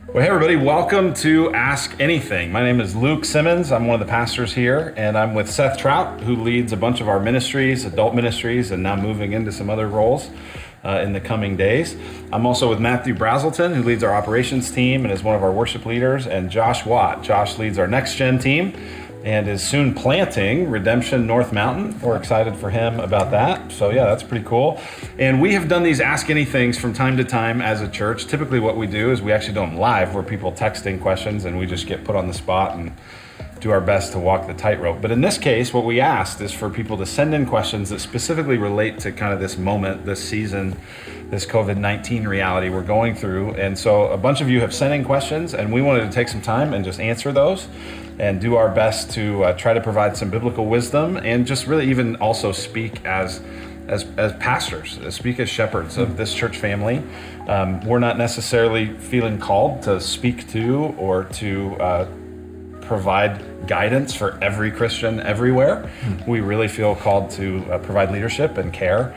Well, hey everybody, welcome to Ask Anything. My name is Luke Simmons. I'm one of the pastors here, and I'm with Seth Trout, who leads a bunch of our ministries, adult ministries, and now moving into some other roles in the coming days. I'm also with Matthew Brazelton, who leads our operations team and is one of our worship leaders, and Josh Watt. Josh leads our Next Gen team and is soon planting Redemption North Mountain. We're excited for him about that. So yeah, that's pretty cool. And we have done these Ask Anythings from time to time as a church. Typically what we do is we actually do them live, where people texting questions and we just get put on the spot and do our best to walk the tightrope. But in this case, what we asked is for people to send in questions that specifically relate to kind of this moment, this season, this COVID-19 reality we're going through. And so a bunch of you have sent in questions, and we wanted to take some time and just answer those and do our best to try to provide some biblical wisdom and just really even also speak as pastors, speak as shepherds of this church family. We're not necessarily feeling called to speak to or to provide guidance for every Christian everywhere. We really feel called to provide leadership and care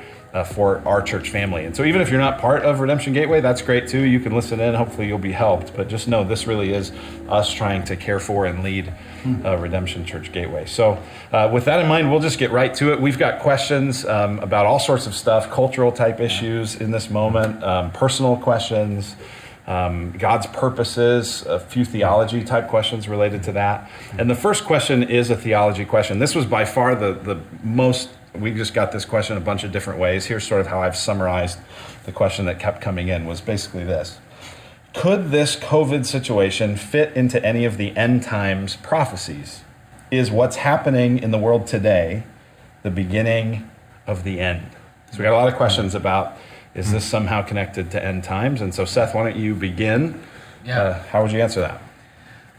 for our church family. And so even if you're not part of Redemption Gateway, that's great too. You can listen in. Hopefully you'll be helped. But just know this really is us trying to care for and lead Redemption Church Gateway. So with that in mind, we'll just get right to it. We've got questions about all sorts of stuff, cultural type issues in this moment, personal questions, God's purposes, a few theology type questions related to that. And the first question is a theology question. This was by far the most, we just got this question a bunch of different ways. Here's sort of how I've summarized the question that kept coming in, was basically this. Could this COVID situation fit into any of the end times prophecies? Is what's happening in the world today the beginning of the end? So we got a lot of questions about, is this somehow connected to end times? And so Seth, why don't you begin? Yeah. How would you answer that?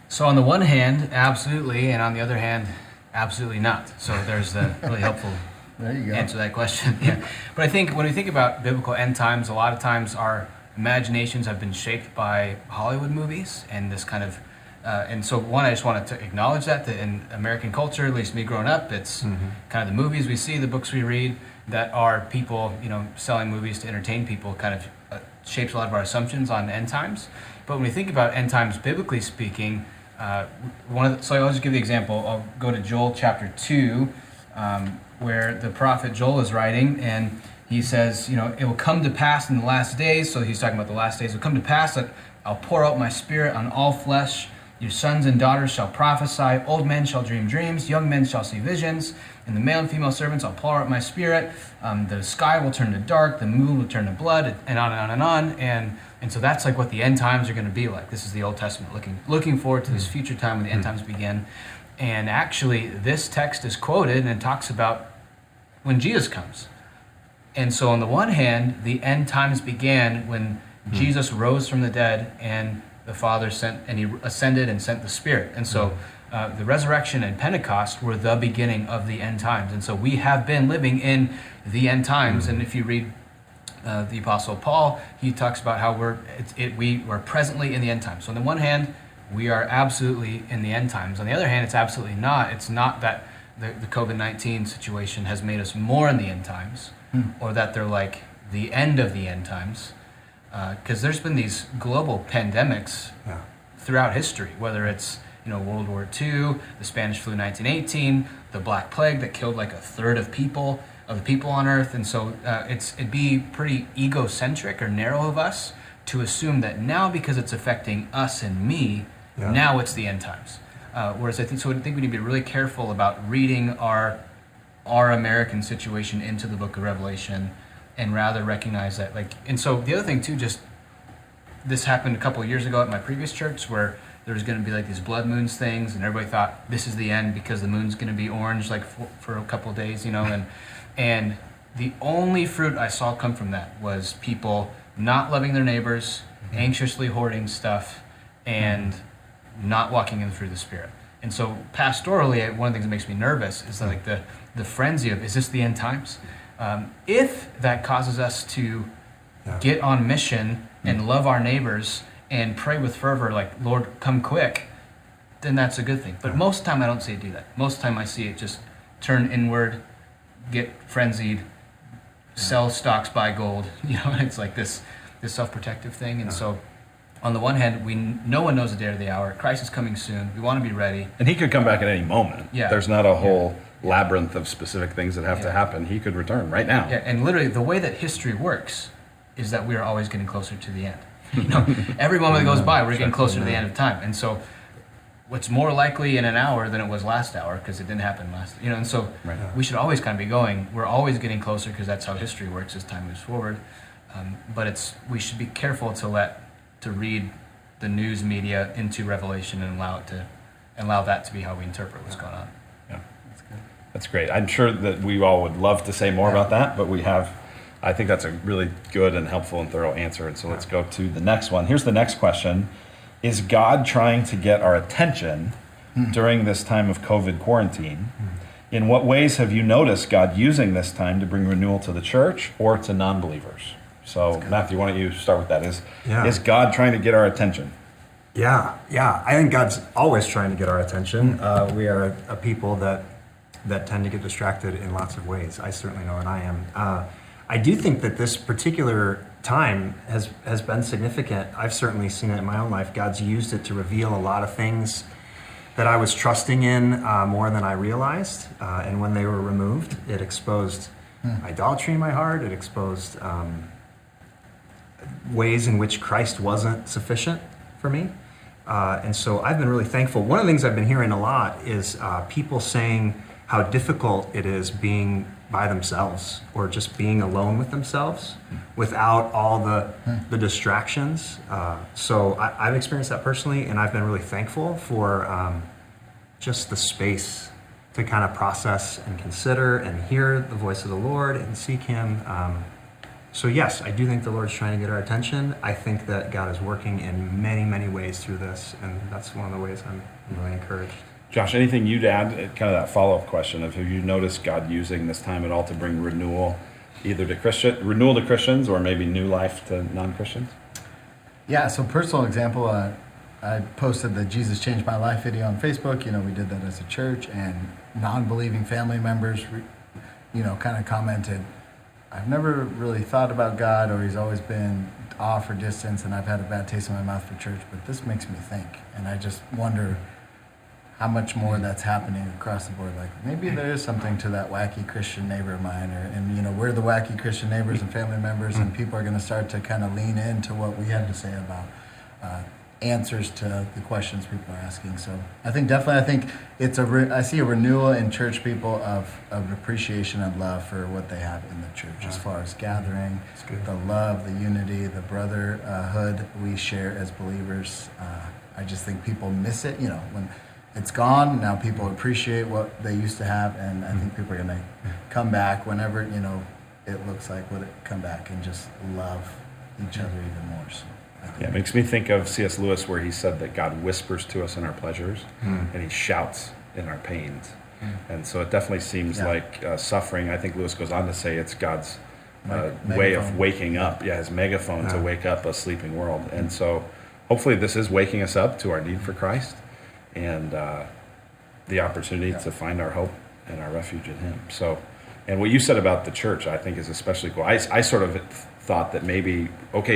So on the one hand, absolutely, and on the other hand, absolutely not. So there's the really helpful There you go. answer to that question. Yeah. But I think when we think about biblical end times, a lot of times our imaginations have been shaped by Hollywood movies and this kind of, and so one, I just wanted to acknowledge that in American culture, at least me growing up, it's kind of the movies we see, the books we read, that are people, selling movies to entertain people, kind of shapes a lot of our assumptions on end times. But when we think about end times, biblically speaking, so I'll just give the example. I'll go to Joel chapter 2, where the prophet Joel is writing, and he says, it will come to pass in the last days. So he's talking about the last days. It will come to pass that I'll pour out my spirit on all flesh. Your sons and daughters shall prophesy. Old men shall dream dreams. Young men shall see visions. And the male and female servants, I'll pour out my spirit. The sky will turn to dark. The moon will turn to blood, and on and on and on. And so that's like what the end times are going to be like. This is the Old Testament looking forward to this future time when the end times begin. And actually, this text is quoted and it talks about when Jesus comes. And so on the one hand, the end times began when Jesus rose from the dead and the Father sent, and he ascended and sent the Spirit. And so the resurrection and Pentecost were the beginning of the end times. And so we have been living in the end times. And if you read the Apostle Paul, he talks about how we are presently in the end times. So on the one hand, we are absolutely in the end times. On the other hand, it's absolutely not. It's not that the COVID-19 situation has made us more in the end times, or that they're like the end of the end times. Because there's been these global pandemics throughout history, whether it's World War II, the Spanish flu 1918, the Black Plague that killed like a third of the people on Earth. And so it'd be pretty egocentric or narrow of us to assume that now, because it's affecting us and me, now it's the end times. Whereas I think we need to be really careful about reading our American situation into the book of Revelation, and rather recognize that, and so the other thing too, just this happened a couple of years ago at my previous church, where there was going to be like these blood moons things, and everybody thought this is the end because the moon's going to be orange for a couple of days, and the only fruit I saw come from that was people not loving their neighbors, anxiously hoarding stuff, and not walking in through the Spirit. And so pastorally, one of the things that makes me nervous is like the frenzy of, is this the end times? If that causes us to get on mission and love our neighbors and pray with fervor, like, Lord, come quick, then that's a good thing. But most of the time I don't see it do that. Most of the time I see it just turn inward, get frenzied, sell stocks, buy gold. It's like this self-protective thing. And so on the one hand, no one knows the day or the hour. Christ is coming soon. We want to be ready. And he could come back at any moment. Yeah. There's not a whole labyrinth of specific things that have to happen. He could return right now. Yeah, and literally the way that history works is that we are always getting closer to the end. You know, every moment that goes by, we're getting closer to the end of time. And so what's more likely in an hour than it was last hour, because it didn't happen last, you know, and so we should always kind of be going, we're always getting closer, because that's how history works as time moves forward. But we should be careful to read the news media into Revelation and allow that to be how we interpret what's going on. Yeah, that's great. I'm sure that we all would love to say more about that, but I think that's a really good and helpful and thorough answer. And so let's go to the next one. Here's the next question. Is God trying to get our attention during this time of COVID quarantine? In what ways have you noticed God using this time to bring renewal to the church or to non-believers? So, Matthew, why don't you start with that? Is God trying to get our attention? Yeah. I think God's always trying to get our attention. We are a people that tend to get distracted in lots of ways. I certainly know, and I am. I do think that this particular time has been significant. I've certainly seen it in my own life. God's used it to reveal a lot of things that I was trusting in more than I realized. And when they were removed, it exposed idolatry in my heart. It exposed ways in which Christ wasn't sufficient for me. And so I've been really thankful. One of the things I've been hearing a lot is people saying how difficult it is being by themselves or just being alone with themselves without all the distractions. So I've experienced that personally, and I've been really thankful for just the space to kind of process and consider and hear the voice of the Lord and seek Him. So yes, I do think the Lord's trying to get our attention. I think that God is working in many, many ways through this, and that's one of the ways I'm really encouraged. Josh, anything you'd add? Kind of that follow-up question of have you noticed God using this time at all to bring renewal, either renewal to Christians or maybe new life to non-Christians? Yeah, so personal example, I posted the Jesus Changed My Life video on Facebook. You know, we did that as a church, and non-believing family members, kind of commented, I've never really thought about God, or He's always been off or distance, and I've had a bad taste in my mouth for church, but this makes me think. And I just wonder how much more that's happening across the board. Like, maybe there is something to that wacky Christian neighbor of mine, and we're the wacky Christian neighbors and family members, and people are going to start to kind of lean into what we have to say about answers to the questions people are asking. So I think it's I see a renewal in church people of appreciation and love for what they have in the church, as far as gathering, the love, the unity, the brotherhood we share as believers. I just think people miss it, when it's gone. Now people appreciate what they used to have, and I think people are going to come back whenever, it looks like come back and just love each other even more. So. Yeah, it makes me think of C.S. Lewis, where he said that God whispers to us in our pleasures and He shouts in our pains. And so it definitely seems like suffering. I think Lewis goes on to say it's God's way of waking up. Yeah, His megaphone to wake up a sleeping world. And so hopefully this is waking us up to our need for Christ and the opportunity to find our hope and our refuge in Him. So, and what you said about the church, I think, is especially cool. I sort of thought that maybe,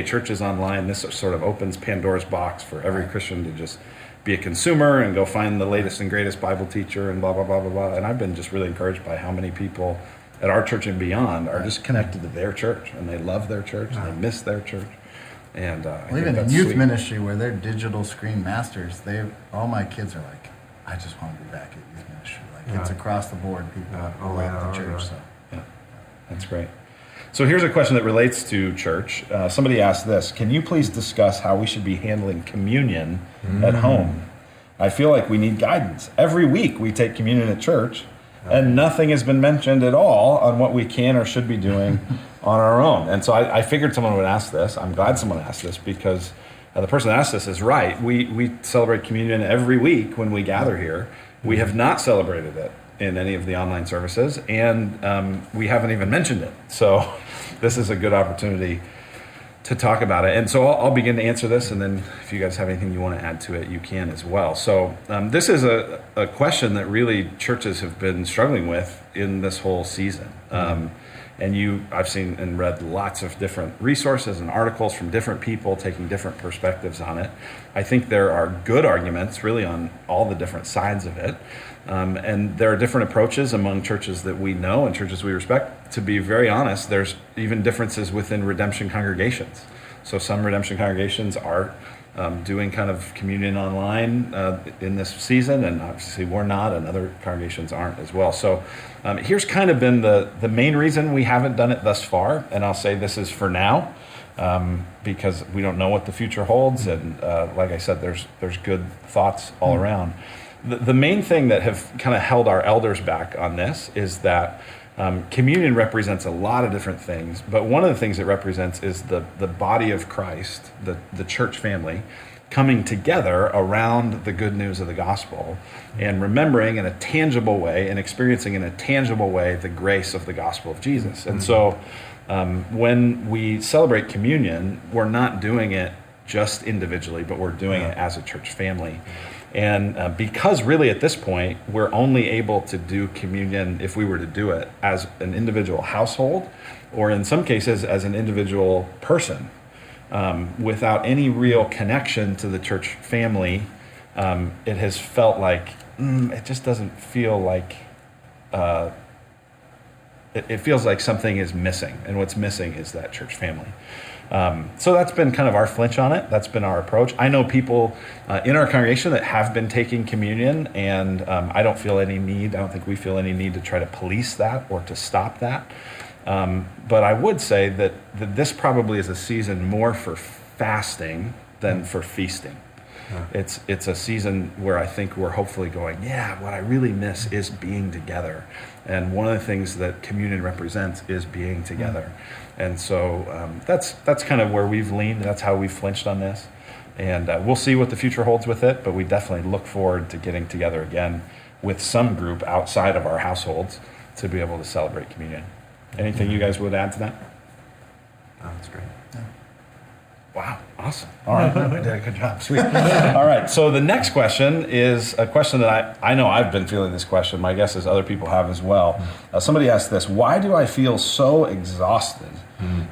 church is online, this sort of opens Pandora's box for every Christian to just be a consumer and go find the latest and greatest Bible teacher and blah, blah, blah, blah, blah. And I've been just really encouraged by how many people at our church and beyond are just connected to their church, and they love their church, and they miss their church. And even in youth ministry, where they're digital screen masters, all my kids are like, I just want to be back at youth ministry. Like, it's across the board. People love the church. So. Yeah, that's great. So here's a question that relates to church. Somebody asked this: can you please discuss how we should be handling communion at home? I feel like we need guidance. Every week we take communion at church, and nothing has been mentioned at all on what we can or should be doing on our own. And so I figured someone would ask this. I'm glad someone asked this, because the person that asked this is right. We celebrate communion every week when we gather here. We have not celebrated it in any of the online services, and we haven't even mentioned it. So this is a good opportunity to talk about it. And so I'll begin to answer this, and then if you guys have anything you want to add to it, you can as well. So this is a question that really churches have been struggling with in this whole season. And I've seen and read lots of different resources and articles from different people taking different perspectives on it. I think there are good arguments really on all the different sides of it. And there are different approaches among churches that we know and churches we respect. To be very honest, there's even differences within redemption congregations. So some redemption congregations are doing kind of communion online in this season, and obviously we're not, and other congregations aren't as well. So here's kind of been the main reason we haven't done it thus far, and I'll say this is for now, because we don't know what the future holds, and like I said, there's good thoughts all around. The main thing that have kind of held our elders back on this is that communion represents a lot of different things, but one of the things it represents is the body of Christ, the church family, coming together around the good news of the gospel and remembering in a tangible way and experiencing in a tangible way the grace of the gospel of Jesus. And so when we celebrate communion, we're not doing it just individually, but we're doing it as a church family. And because really at this point, we're only able to do communion if we were to do it as an individual household, or in some cases as an individual person, without any real connection to the church family, it has felt like it just doesn't feel like, it feels like something is missing, and what's missing is that church family. So that's been kind of our flinch on it. That's been our approach. I know people in our congregation that have been taking communion, and I don't think we feel any need to try to police that or to stop that. But I would say that this probably is a season more for fasting than for feasting. Yeah. It's a season where I think we're hopefully going, what I really miss is being together. And one of the things that communion represents is being together. And so that's kind of where we've leaned. That's how we've flinched on this. And we'll see what the future holds with it, but we definitely look forward to getting together again with some group outside of our households to be able to celebrate communion. Anything you guys would add to that? Oh, that's great. Yeah. Wow, awesome. All right, I did a good job. Sweet. All right, so the next question is a question that I know I've been feeling this question. My guess is other people have as well. Somebody asked this: why do I feel so exhausted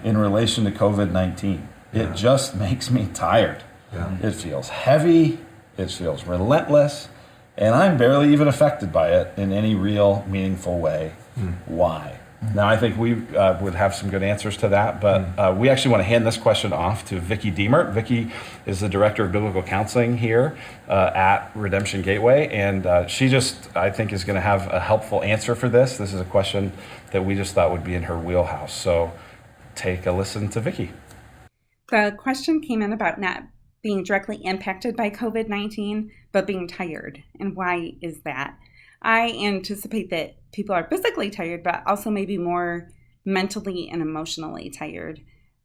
in relation to COVID-19? It just makes me tired. Yeah. It feels heavy, it feels relentless, and I'm barely even affected by it in any real, meaningful way. Why? Now, I think we would have some good answers to that, but we actually want to hand this question off to Vicki Diemert. Vicki is the Director of Biblical Counseling here at Redemption Gateway, and she just, I think, is going to have a helpful answer for this. This is a question that we just thought would be in her wheelhouse. So take a listen to Vicki. The question came in about not being directly impacted by COVID-19, but being tired. And why is that? I anticipate that people are physically tired, but also maybe more mentally and emotionally tired.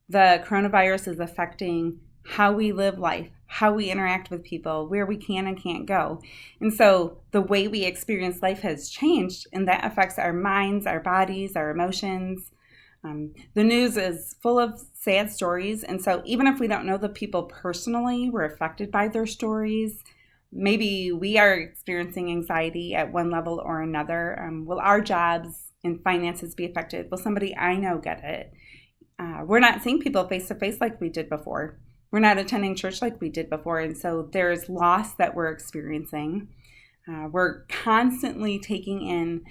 The coronavirus is affecting how we live life, how we interact with people, where we can and can't go. And so the way we experience life has changed, and that affects our minds, our bodies, our emotions. The news is full of sad stories. And so even if we don't know the people personally, we're affected by their stories. Maybe we are experiencing anxiety at one level or another. Will our jobs and finances be affected? Will somebody I know get it? We're not seeing people face to face like we did before. We're not attending church like we did before. And so there's loss that we're experiencing. We're constantly taking in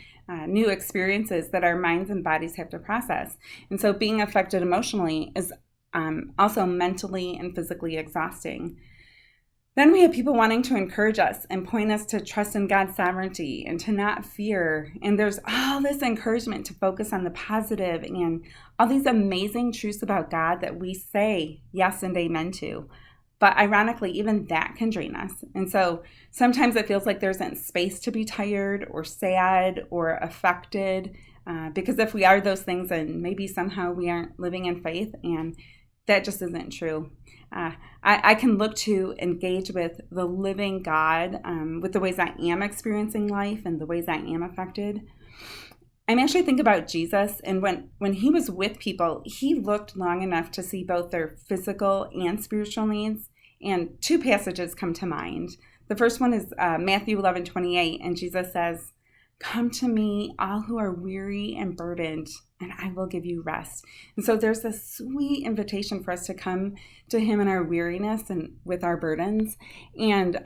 new experiences that our minds and bodies have to process. And so being affected emotionally is also mentally and physically exhausting. Then we have people wanting to encourage us and point us to trust in God's sovereignty and to not fear. And there's all this encouragement to focus on the positive and all these amazing truths about God that we say yes and amen to. But ironically, even that can drain us. And so sometimes it feels like there isn't space to be tired or sad or affected, because if we are those things, then maybe somehow we aren't living in faith, and that just isn't true. I can look to engage with the living God with the ways I am experiencing life and the ways I am affected. I'm actually thinking about Jesus, and when he was with people, he looked long enough to see both their physical and spiritual needs. And two passages come to mind. The first one is Matthew 11:28, and Jesus says, Come to me, all who are weary and burdened, and I will give you rest. And so there's this sweet invitation for us to come to him in our weariness and with our burdens. And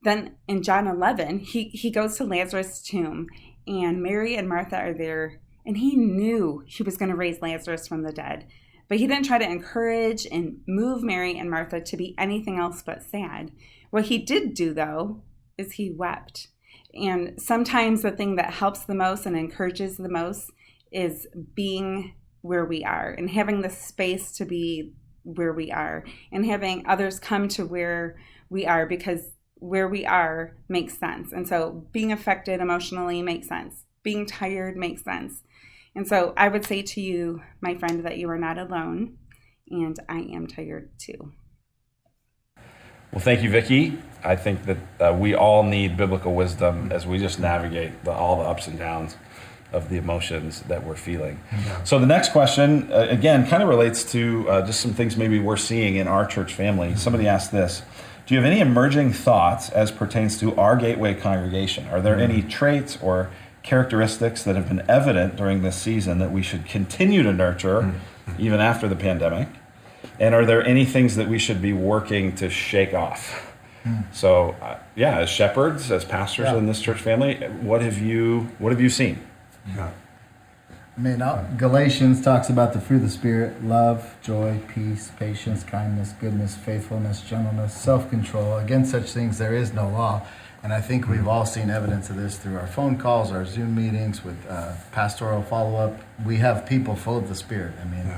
then in John 11, he goes to Lazarus' tomb, and Mary and Martha are there, and he knew he was going to raise Lazarus from the dead. But he didn't try to encourage and move Mary and Martha to be anything else but sad. What he did do, though, is he wept. And sometimes the thing that helps the most and encourages the most is being where we are and having the space to be where we are and having others come to where we are, because where we are makes sense. And so being affected emotionally makes sense. Being tired makes sense. And so I would say to you, my friend, that you are not alone, and I am tired too. Well, thank you, Vicki. I think that we all need biblical wisdom as we just navigate all the ups and downs of the emotions that we're feeling. Yeah. So the next question, again, kind of relates to just some things maybe we're seeing in our church family. Somebody asked this: do you have any emerging thoughts as pertains to our Gateway congregation? Are there any traits or characteristics that have been evident during this season that we should continue to nurture even after the pandemic? And are there any things that we should be working to shake off? So, as shepherds, as pastors in this church family, what have you seen? Yeah. I mean, Galatians talks about the fruit of the Spirit: love, joy, peace, patience, kindness, goodness, faithfulness, gentleness, self-control. Against such things there is no law. And I think we've all seen evidence of this through our phone calls, our Zoom meetings, with pastoral follow-up. We have people full of the Spirit. I mean,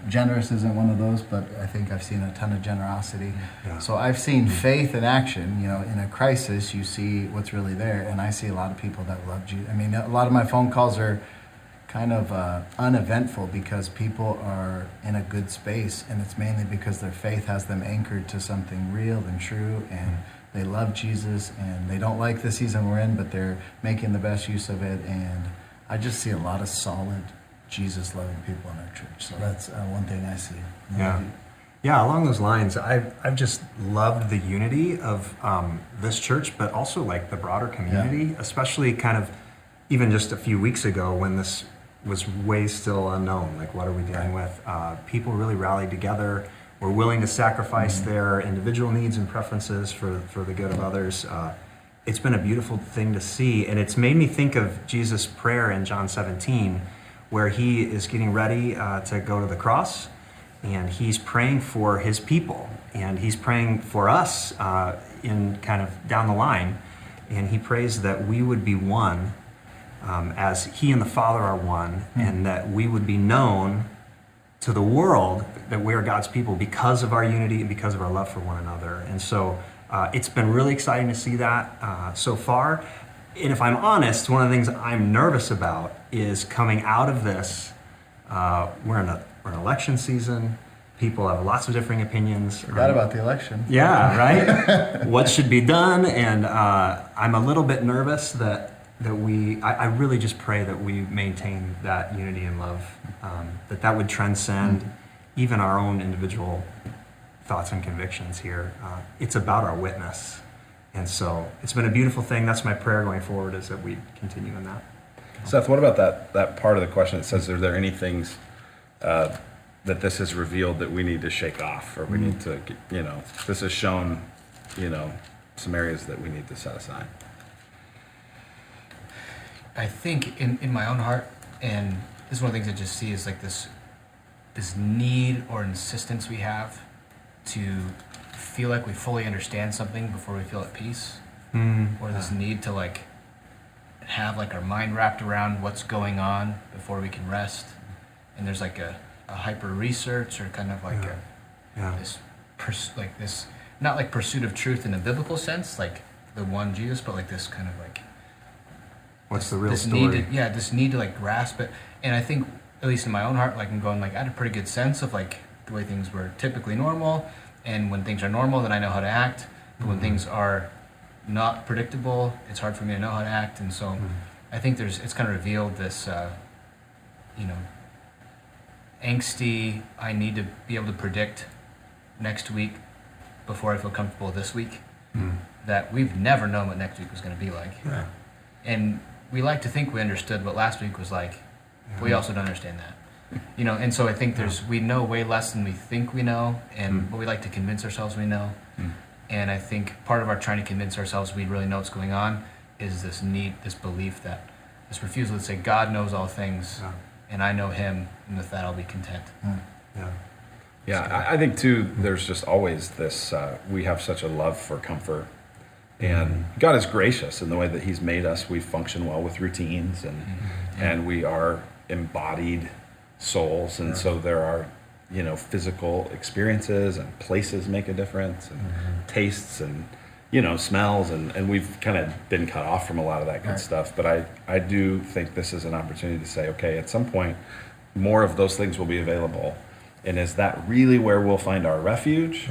generous isn't one of those, but I think I've seen a ton of generosity. Yeah. So I've seen faith in action. You know, in a crisis, you see what's really there. And I see a lot of people that love Jesus. I mean, a lot of my phone calls are kind of uneventful because people are in a good space, and it's mainly because their faith has them anchored to something real and true, and they love Jesus, and they don't like the season we're in, but they're making the best use of it. And I just see a lot of solid Jesus-loving people in our church. So that's one thing I see. Yeah, along those lines, I've just loved the unity of this church, but also like the broader community, especially kind of even just a few weeks ago when this was way still unknown. Like, what are we dealing with? People really rallied together, were willing to sacrifice their individual needs and preferences for the good of others. It's been a beautiful thing to see, and it's made me think of Jesus' prayer in John 17, where he is getting ready to go to the cross, and he's praying for his people, and he's praying for us in kind of down the line, and he prays that we would be one as he and the Father are one, and that we would be known to the world that we are God's people because of our unity and because of our love for one another. And so it's been really exciting to see that so far. And if I'm honest, one of the things I'm nervous about is coming out of this. We're in an election season. People have lots of differing opinions. Forgot about the election. Yeah, right? What should be done? And I'm a little bit nervous that I really just pray that we maintain that unity and love, that would transcend even our own individual thoughts and convictions here. It's about our witness. And so it's been a beautiful thing. That's my prayer going forward, is that we continue in that. Seth, what about that part of the question that says, are there any things that this has revealed that we need to shake off, or we need to, this has shown, some areas that we need to set aside? I think in my own heart, and this is one of the things I just see, is like this need or insistence we have to feel like we fully understand something before we feel at peace, or this need to like have like our mind wrapped around what's going on before we can rest. And there's like a hyper research, or kind of like this not like pursuit of truth in a biblical sense, like the one Jesus, but like this kind of like, what's the real this story? This need to like grasp it. And I think, at least in my own heart, like I'm going like, I had a pretty good sense of like the way things were typically normal, and when things are normal, then I know how to act. But when things are not predictable, it's hard for me to know how to act. And so I think it's kind of revealed this, angsty, I need to be able to predict next week before I feel comfortable this week. That we've never known what next week was going to be like. Yeah. And we like to think we understood, but last week was like, we also don't understand that. And so I think we know way less than we think we know, but we like to convince ourselves we know. And I think part of our trying to convince ourselves we really know what's going on is this belief this refusal to say God knows all things, and I know Him, and with that I'll be content. Yeah, I think too, there's just always this, we have such a love for comfort. And God is gracious in the way that He's made us. We function well with routines, and we are embodied souls. And so there are, physical experiences, and places make a difference, and tastes, and, smells. And we've kind of been cut off from a lot of that good stuff. But I do think this is an opportunity to say, okay, at some point, more of those things will be available. And is that really where we'll find our refuge?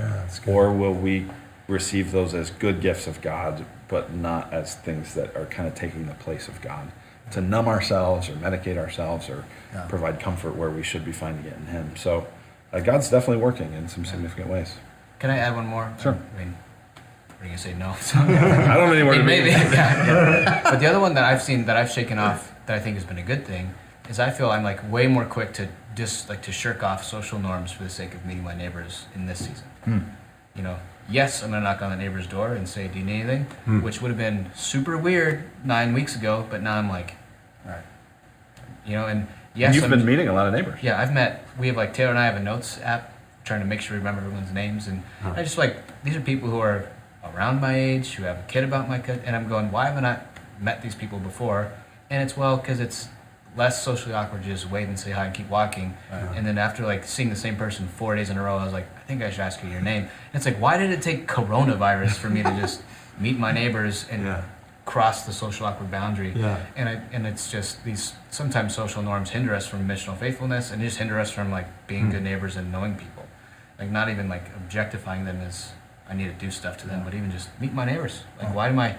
Or will we receive those as good gifts of God, but not as things that are kind of taking the place of God, to numb ourselves or medicate ourselves or provide comfort where we should be finding it in Him? So God's definitely working in some significant ways. Can I add one more? Sure. I mean, are you going to say no? I don't know anywhere to maybe. But the other one that I've seen, that I've shaken off, that I think has been a good thing, is I feel I'm like way more quick to to shirk off social norms for the sake of meeting my neighbors in this season. Yes, I'm going to knock on the neighbor's door and say, do you need anything? Which would have been super weird 9 weeks ago, but now I'm like, all right. And yes, You've been meeting a lot of neighbors. Yeah, we have Taylor and I have a notes app trying to make sure we remember everyone's names. And I just these are people who are around my age, who have a kid about my kid. And I'm going, why haven't I met these people before? And it's because it's less socially awkward to just wave and say hi and keep walking. And then after seeing the same person 4 days in a row, I was like, I think I should ask you your name. And it's like, why did it take coronavirus for me to just meet my neighbors and cross the social awkward boundary? And it's just these sometimes social norms hinder us from missional faithfulness, and just hinder us from being good neighbors and knowing people. Not even objectifying them as I need to do stuff to them, but even just meet my neighbors. Why am I?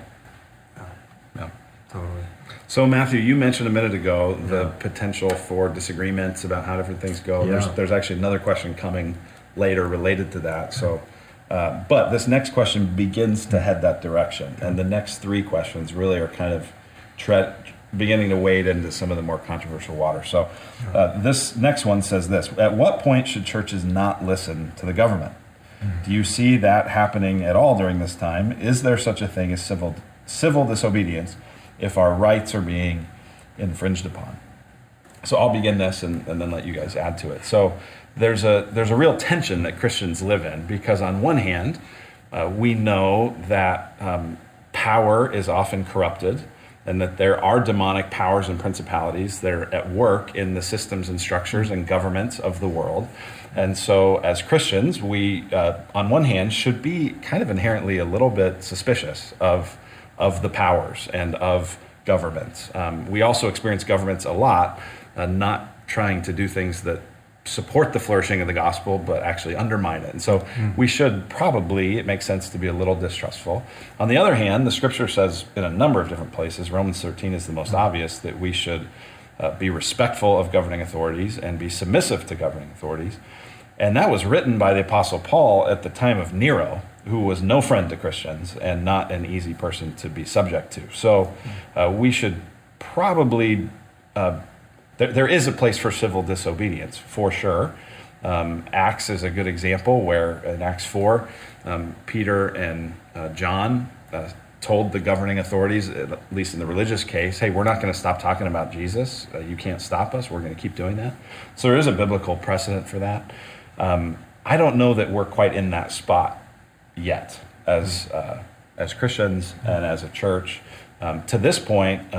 Yeah. Totally. So Matthew, you mentioned a minute ago the potential for disagreements about how different things go. There's actually another question coming later related to that. So, but this next question begins to head that direction, and the next three questions really are kind of beginning to wade into some of the more controversial water. So, this next one says this: at what point should churches not listen to the government? Do you see that happening at all during this time? Is there such a thing as civil disobedience if our rights are being infringed upon? So I'll begin this and then let you guys add to it. So there's a real tension that Christians live in, because on one hand, we know that power is often corrupted, and that there are demonic powers and principalities that are at work in the systems and structures and governments of the world. And so as Christians, we, on one hand, should be kind of inherently a little bit suspicious of the powers and of governments. We also experience governments a lot not trying to do things that support the flourishing of the gospel, but actually undermine it. And so we should probably, it makes sense to be a little distrustful. On the other hand, the scripture says in a number of different places, Romans 13 is the most obvious, that we should be respectful of governing authorities and be submissive to governing authorities. And that was written by the Apostle Paul at the time of Nero, who was no friend to Christians and not an easy person to be subject to. So we should probably, there is a place for civil disobedience, for sure. Acts is a good example where in Acts 4, Peter and John told the governing authorities, at least in the religious case, hey, we're not going to stop talking about Jesus. You can't stop us. We're going to keep doing that. So there is a biblical precedent for that. I don't know that we're quite in that spot yet as Christians and as a church. To this point,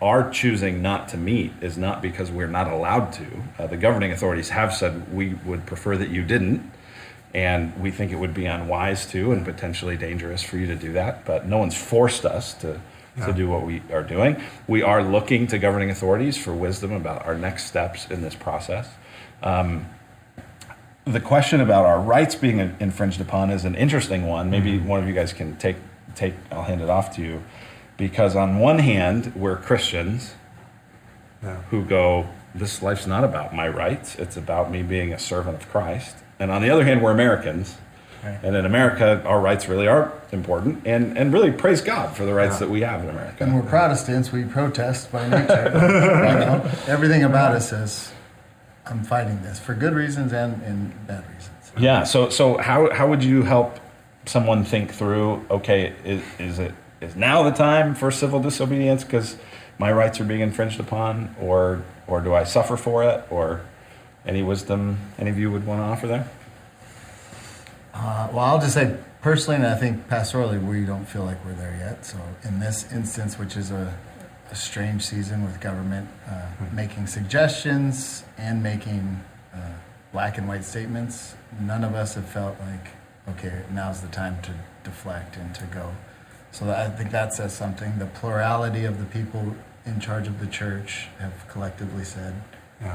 our choosing not to meet is not because we're not allowed to. The governing authorities have said we would prefer that you didn't, and we think it would be unwise to and potentially dangerous for you to do that, but no one's forced us to do what we are doing. We are looking to governing authorities for wisdom about our next steps in this process. The question about our rights being infringed upon is an interesting one. Maybe one of you guys can take, I'll hand it off to you. Because on one hand, we're Christians who go, this life's not about my rights. It's about me being a servant of Christ. And on the other hand, we're Americans Right. And in America, our rights really are important, and really praise God for the rights that we have in America. And we're Protestants. We protest by nature. You know? Everything about us says, I'm fighting this for good reasons and bad reasons. Yeah. So how would you help someone think through? Okay, is now the time for civil disobedience because my rights are being infringed upon, or do I suffer for it? Or any wisdom any of you would want to offer there? Well, I'll just say personally, and I think pastorally, we don't feel like we're there yet. So in this instance, which is a strange season with government making suggestions and making black and white statements, none of us have felt like, okay, now's the time to deflect and to go. So I think that says something. The plurality of the people in charge of the church have collectively said,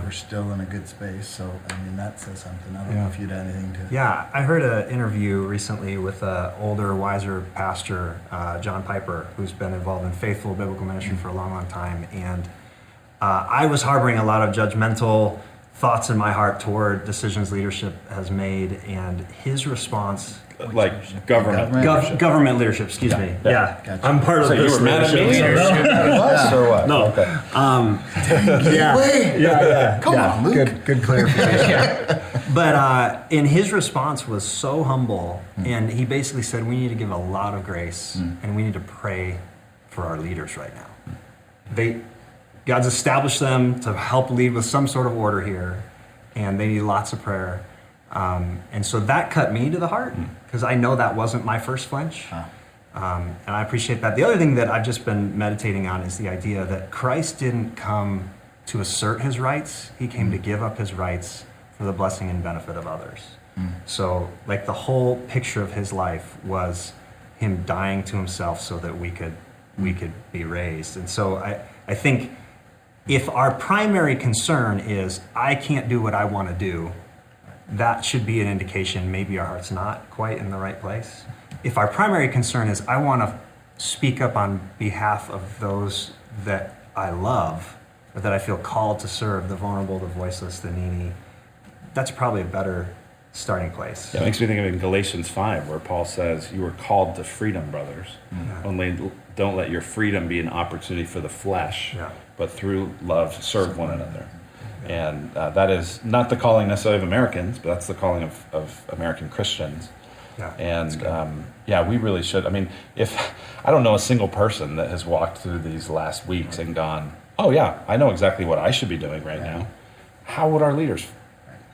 we're still in a good space. So, I mean, that says something. I don't know if you'd add anything to it. Yeah, I heard an interview recently with an older, wiser pastor, John Piper, who's been involved in faithful biblical ministry for a long, long time. And I was harboring a lot of judgmental thoughts in my heart toward decisions leadership has made, and his response... Like government leadership, excuse me. Yeah. Gotcha. I'm part of So this you were mad at me? leadership. Or what? No. Okay. Yeah. Come on, Luke. Good clarification. But and his response was so humble, and he basically said, we need to give a lot of grace, and we need to pray for our leaders right now. God's established them to help lead with some sort of order here, and they need lots of prayer. And so that cut me to the heart, because I know that wasn't my first flinch. And I appreciate that. The other thing that I've just been meditating on is the idea that Christ didn't come to assert his rights. He came to give up his rights for the blessing and benefit of others. So like the whole picture of his life was him dying to himself so that we could be raised. And so I think if our primary concern is, I can't do what I want to do, that should be an indication maybe our heart's not quite in the right place. If our primary concern is, I want to speak up on behalf of those that I love, or that I feel called to serve, the vulnerable, the voiceless, the needy, that's probably a better starting place. Yeah, it makes me think of in Galatians 5, where Paul says, you were called to freedom, brothers. Only don't let your freedom be an opportunity for the flesh, but through love serve one another. And that is not the calling necessarily of Americans, but that's the calling of American Christians. And we really should. I mean, I don't know a single person that has walked through these last weeks and gone, oh yeah, I know exactly what I should be doing right now. How would our leaders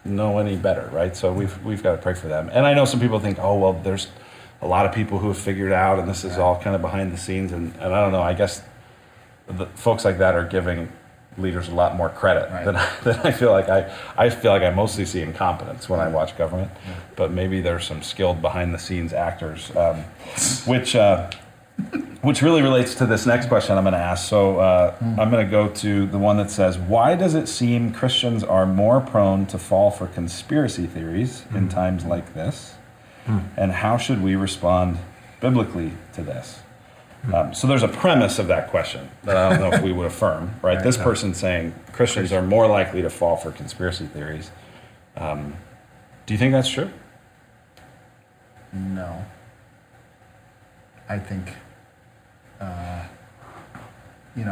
know any better, right? So we've got to pray for them. And I know some people think, oh, well, there's a lot of people who have figured out, and this is all kind of behind the scenes. And I don't know, I guess the folks like that are giving leaders a lot more credit than I feel like I mostly see incompetence when I watch government, but maybe there's some skilled behind the scenes actors, which really relates to this next question I'm going to ask. So I'm going to go to the one that says, why does it seem Christians are more prone to fall for conspiracy theories in times like this, and how should we respond biblically to this? So there's a premise of that question that I don't know if we would affirm, right? This person's saying Christians are more likely to fall for conspiracy theories. Do you think that's true? No. I think, I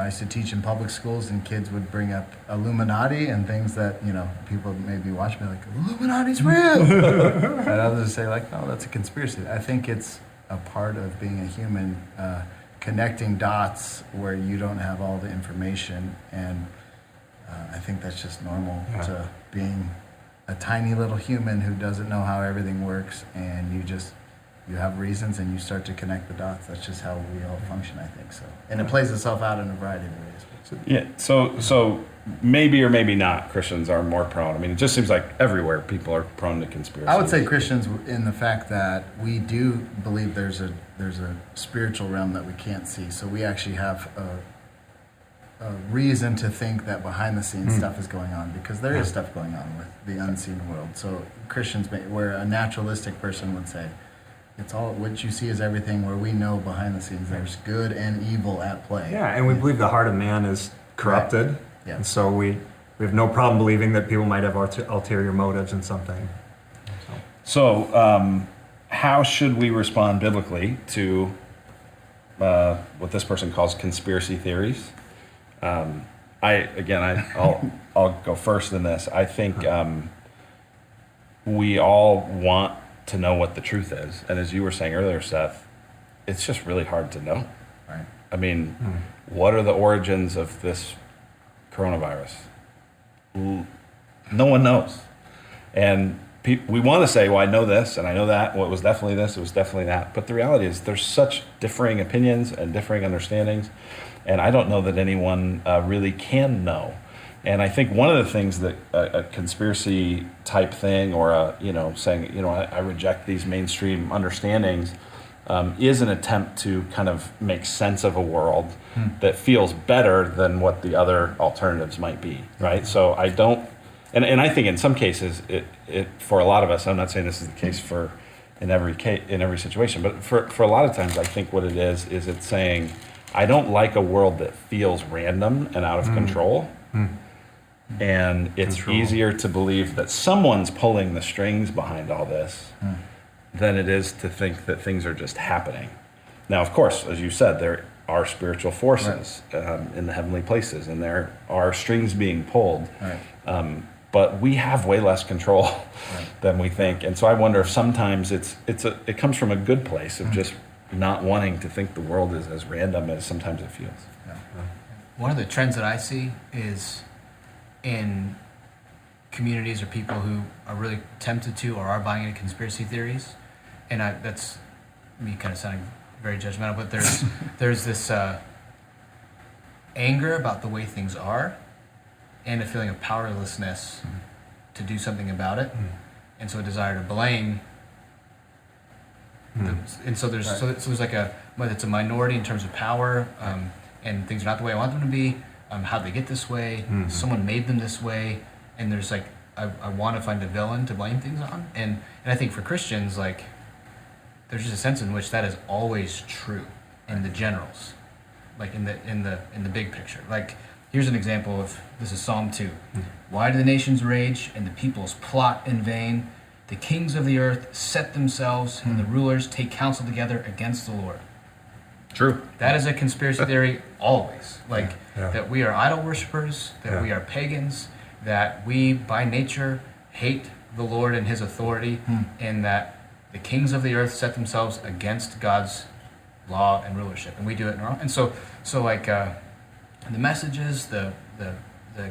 used to teach in public schools, and kids would bring up Illuminati and things that, people maybe watch me like, Illuminati's real! And others would say like, no, that's a conspiracy. I think it's a part of being a human, connecting dots where you don't have all the information, and I think that's just normal to being a tiny little human who doesn't know how everything works, and you have reasons and you start to connect the dots. That's just how we all function, I think. So, and it plays itself out in a variety of ways. Yeah. So maybe or maybe not Christians are more prone. I mean, it just seems like everywhere people are prone to conspiracy. I would say Christians in the fact that we do believe there's a spiritual realm that we can't see. So we actually have a reason to think that behind the scenes stuff is going on, because there is stuff going on with the unseen world. So Christians, where a naturalistic person would say, it's all what you see is everything, where we know behind the scenes there's good and evil at play. Yeah, and we believe the heart of man is corrupted. Right. Yeah. And so we have no problem believing that people might have ulterior motives in something. So how should we respond biblically to what this person calls conspiracy theories? I'll go first in this. I think we all want to know what the truth is, and as you were saying earlier, Seth, it's just really hard to know. Right. I mean, what are the origins of this coronavirus? No one knows, and we want to say, well, I know this and I know that. Well, it was definitely this, it was definitely that. But the reality is there's such differing opinions and differing understandings. And I don't know that anyone really can know. And I think one of the things that a conspiracy type thing or saying, I reject these mainstream understandings is an attempt to kind of make sense of a world that feels better than what the other alternatives might be, right? So I don't. And I think in some cases, it for a lot of us, I'm not saying this is the case in every situation, but for a lot of times, I think what it is it's saying, I don't like a world that feels random and out of control. And it's easier to believe that someone's pulling the strings behind all this than it is to think that things are just happening. Now, of course, as you said, there are spiritual forces in the heavenly places, and there are strings being pulled. Right. But we have way less control than we think, and so I wonder if sometimes it comes from a good place of just not wanting to think the world is as random as sometimes it feels. Yeah. One of the trends that I see is in communities or people who are really tempted to or are buying into conspiracy theories, and that's me kind of sounding very judgmental, but there's this anger about the way things are, and a feeling of powerlessness to do something about it, and so a desire to blame. And so there's like whether it's a minority in terms of power, and things are not the way I want them to be. How'd they get this way? Someone made them this way, and there's like I want to find a villain to blame things on, and I think for Christians, like there's just a sense in which that is always true in the generals, like in the big picture. Like here's an example of this is Psalm 2. Why do the nations rage and the peoples plot in vain? The kings of the earth set themselves, and the rulers take counsel together against the Lord. True. That is a conspiracy theory always. Like that we are idol worshippers, that we are pagans, that we by nature hate the Lord and his authority, and that the kings of the earth set themselves against God's law and rulership. And we do it in our own. And so like the messages, the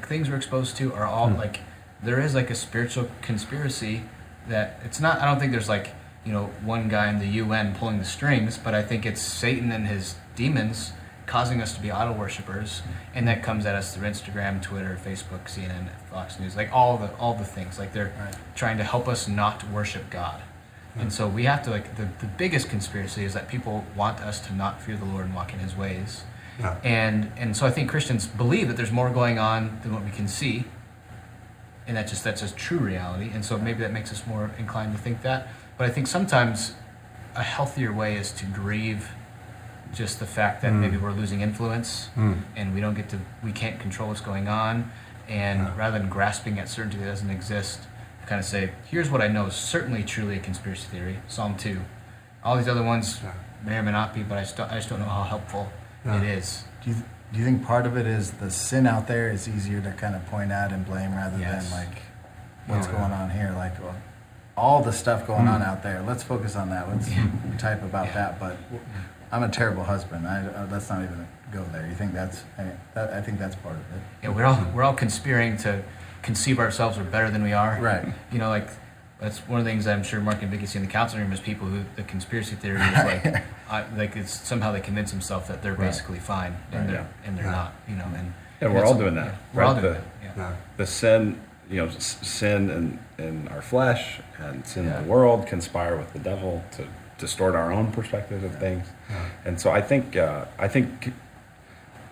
things we're exposed to are all like, there is like a spiritual conspiracy that it's not, I don't think there's like, one guy in the UN pulling the strings, but I think it's Satan and his demons causing us to be idol worshippers, and that comes at us through Instagram, Twitter, Facebook, CNN, Fox News, like all the things. Like they're trying to help us not worship God. And so we have to, like, the biggest conspiracy is that people want us to not fear the Lord and walk in his ways. Yeah. And so I think Christians believe that there's more going on than what we can see, and that's just true reality. And so maybe that makes us more inclined to think that. But I think sometimes a healthier way is to grieve just the fact that maybe we're losing influence and we can't control what's going on, and rather than grasping at certainty that doesn't exist, kind of say, here's what I know is certainly truly a conspiracy theory, Psalm 2. All these other ones may or may not be, but I just don't know how helpful it is. Do you think part of it is the sin out there is easier to kind of point at and blame rather than like what's going on here? Like, well, all the stuff going on out there, let's focus on that. Let's type about that. But I'm a terrible husband. Let's not even go there. You think I think that's part of it. Yeah, we're all conspiring to conceive ourselves are better than we are. Right. Like that's one of the things I'm sure Mark and Vicky see in the counseling room is people who the conspiracy theory is like it's somehow they convince themselves that they're basically fine and they're not. And we're all doing that. We're all doing that. The sin, sin in our flesh and sin in the world conspire with the devil to distort our own perspective of things. And so I think a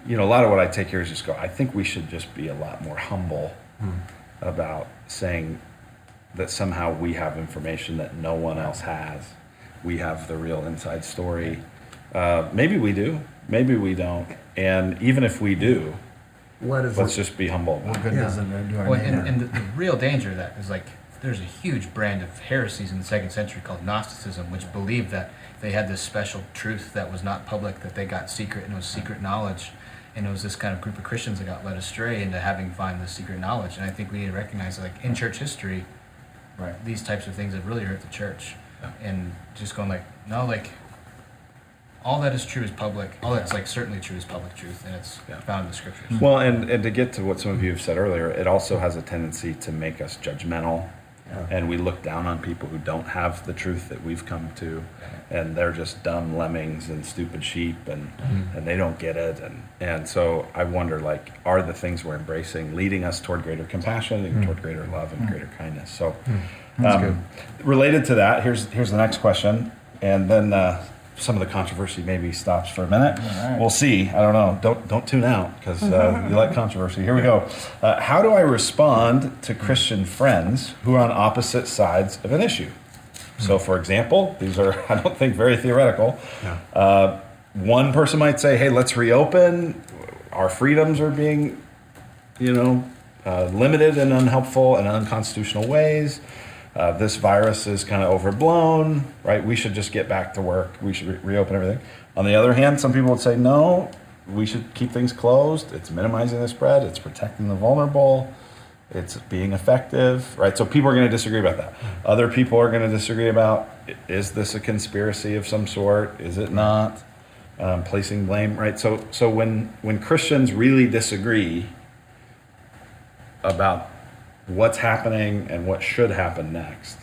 lot of what I take here is just I think we should just be a lot more humble about saying that somehow we have information that no one else has. We have the real inside story. Maybe we do, maybe we don't. And even if we do, let's just be humble. What good does it do our and the real danger of that is like there's a huge brand of heresies in the 2nd century called Gnosticism, which believed that they had this special truth that was not public, that they got secret, and it was secret knowledge. And it was this kind of group of Christians that got led astray into having find this secret knowledge. And I think we need to recognize, like, in church history, Right. these types of things have really hurt the church. Yeah. And just going like, no, like, all that is true is public. All that's like certainly true is public truth, and it's found in the scriptures. Well, and to get to what some of you have said earlier, it also has a tendency to make us judgmental, and we look down on people who don't have the truth that we've come to, and they're just dumb lemmings and stupid sheep, and they don't get it, and so I wonder, like, are the things we're embracing leading us toward greater compassion and toward greater love and greater kindness? So, related to that, here's the next question, and then some of the controversy maybe stops for a minute. Right. We'll see. I don't know. Don't tune out, because you like controversy. Here we go. How do I respond to Christian friends who are on opposite sides of an issue? So, for example, these are, I don't think, very theoretical. One person might say, hey, let's reopen. Our freedoms are being, limited in unhelpful and unconstitutional ways. This virus is kind of overblown, right? We should just get back to work. We should reopen everything. On the other hand, some people would say, no, we should keep things closed. It's minimizing the spread. It's protecting the vulnerable. It's being effective, right? So people are going to disagree about that. Other people are going to disagree about, is this a conspiracy of some sort? Is it not? Placing blame, right? So when Christians really disagree about what's happening and what should happen next,